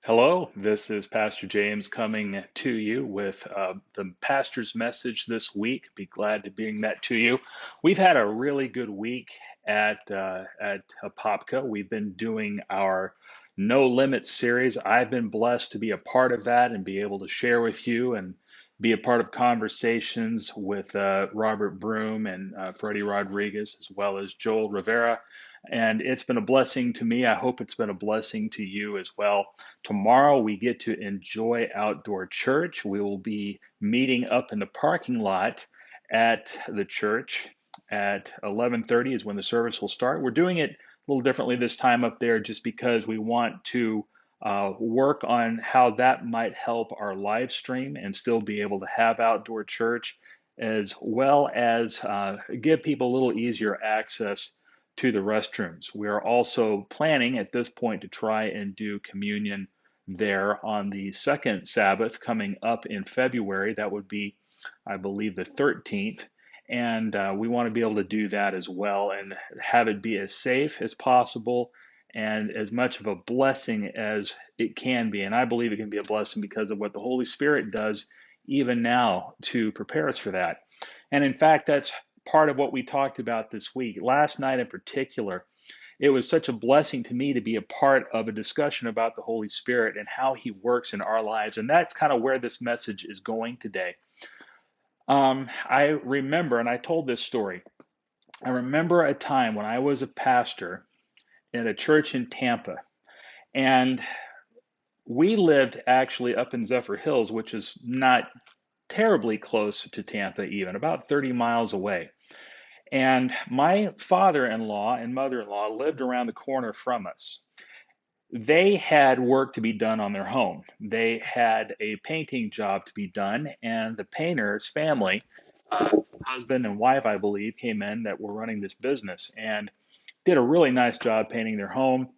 Hello, this is Pastor James coming to you with the pastor's message this week. Be glad to bring that to you. We've had a really good week at Apopka. We've been doing our No Limit series. I've been blessed to be a part of that and be able to share with you and be a part of conversations with Robert Broom and Freddie Rodriguez, as well as Joel Rivera. And it's been a blessing to me. I hope it's been a blessing to you as well. Tomorrow we get to enjoy outdoor church. We will be meeting up in the parking lot at the church at 11:30 is when the service will start. We're doing it a little differently this time up there just because we want to work on how that might help our live stream and still be able to have outdoor church, as well as give people a little easier access to the restrooms. We are also planning at this point to try and do communion there on the second Sabbath coming up in February. That would be, I believe, the 13th. And we want to be able to do that as well and have it be as safe as possible and as much of a blessing as it can be. And I believe it can be a blessing because of what the Holy Spirit does even now to prepare us for that. And in fact, that's part of what we talked about this week. Last night in particular, it was such a blessing to me to be a part of a discussion about the Holy Spirit and how He works in our lives. And that's kind of where this message is going today. I remember, and I told this story, I remember a time when I was a pastor at a church in Tampa. And we lived actually up in Zephyr Hills, which is not terribly close to Tampa, even about 30 miles away. And my father in law and mother in law lived around the corner from us. They had work to be done on their home. They had a painting job to be done, and the painter's family, husband and wife, I believe, came in that were running this business and did a really nice job painting their home.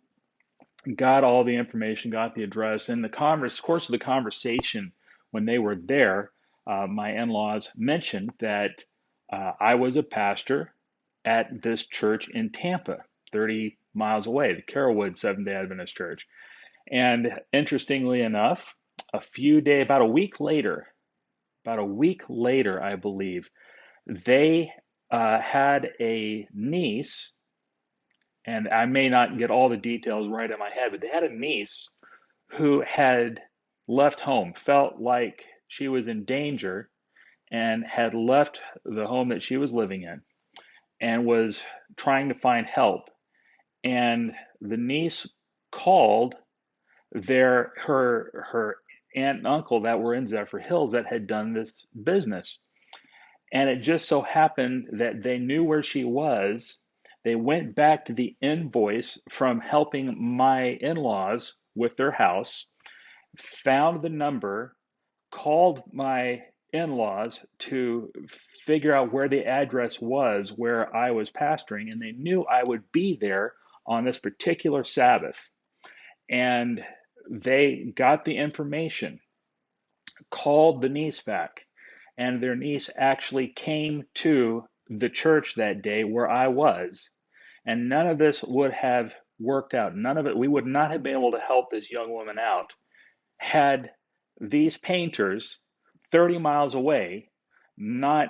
Got all the information, got the address. In the course of the conversation, when they were there, my in-laws mentioned that I was a pastor at this church in Tampa, 30 miles away, the Carrollwood Seventh-day Adventist Church. And interestingly enough, about a week later, I believe, they had a niece, and I may not get all the details right in my head, but they had a niece who had left home, felt like she was in danger, and had left the home that she was living in and was trying to find help. And the niece called her aunt and uncle that were in Zephyr Hills that had done this business. And it just so happened that they knew where she was. They went back to the invoice from helping my in-laws with their house, found the number, called my in-laws to figure out where the address was where I was pastoring, and they knew I would be there on this particular Sabbath. And they got the information, called the niece back, and their niece actually came to the church that day where I was. And none of this would have worked out. None of it, we would not have been able to help this young woman out had these painters 30 miles away not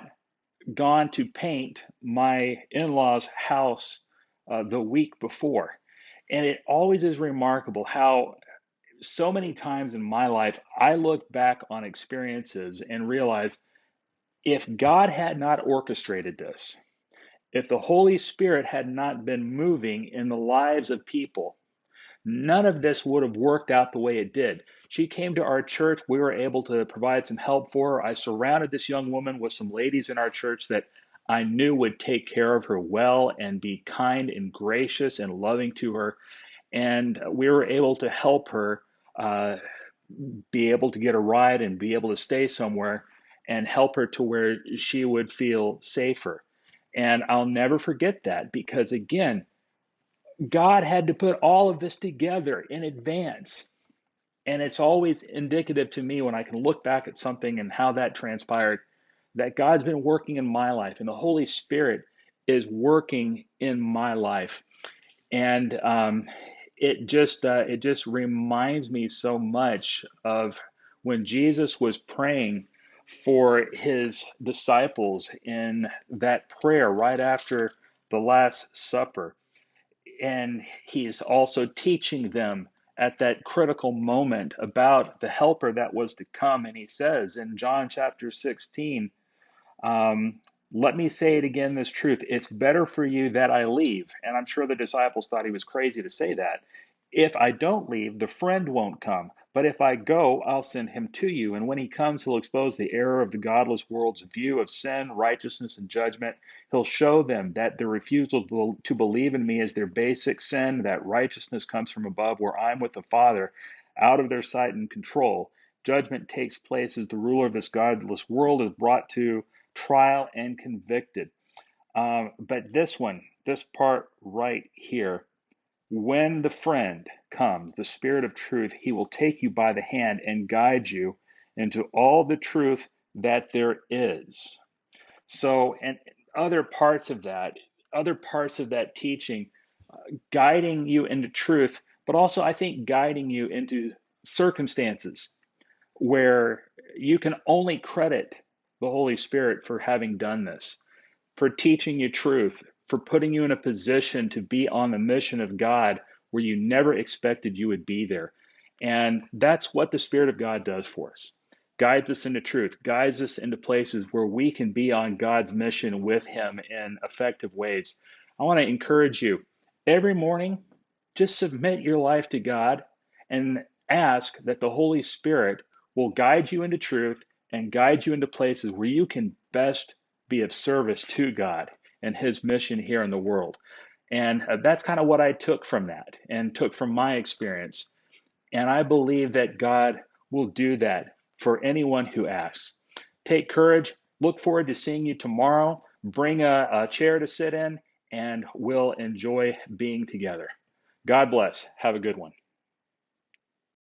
gone to paint my in-laws' house the week before. And it always is remarkable how so many times in my life I look back on experiences and realize if God had not orchestrated this, if the Holy Spirit had not been moving in the lives of people, none of this would have worked out the way it did. She came to our church. We were able to provide some help for her. I surrounded this young woman with some ladies in our church that I knew would take care of her well and be kind and gracious and loving to her. And we were able to help her uh, be able to get a ride and be able to stay somewhere and help her to where she would feel safer. And I'll never forget that because, again, God had to put all of this together in advance. And it's always indicative to me when I can look back at something and how that transpired that God's been working in my life and the Holy Spirit is working in my life. And it just reminds me so much of when Jesus was praying for his disciples in that prayer right after the Last Supper. And he's also teaching them at that critical moment about the helper that was to come. And he says in John chapter 16, um, let me say it again, this truth. It's better for you that I leave. And I'm sure the disciples thought he was crazy to say that. If I don't leave, the friend won't come. But if I go, I'll send him to you. And when he comes, he'll expose the error of the godless world's view of sin, righteousness, and judgment. He'll show them that their refusal to believe in me is their basic sin, that righteousness comes from above, where I'm with the Father, out of their sight and control. Judgment takes place as the ruler of this godless world is brought to trial and convicted. But this part right here, when the friend comes, the Spirit of truth, he will take you by the hand and guide you into all the truth that there is. So, and other parts of that teaching, guiding you into truth, but also I think guiding you into circumstances where you can only credit the Holy Spirit for having done this, for teaching you truth, for putting you in a position to be on the mission of God where you never expected you would be there. And that's what the Spirit of God does for us. Guides us into truth, guides us into places where we can be on God's mission with Him in effective ways. I want to encourage you every morning, just submit your life to God and ask that the Holy Spirit will guide you into truth and guide you into places where you can best be of service to God and His mission here in the world. And that's kind of what I took from that and took from my experience. And I believe that God will do that for anyone who asks. Take courage. Look forward to seeing you tomorrow. Bring a chair to sit in, and we'll enjoy being together. God bless. Have a good one.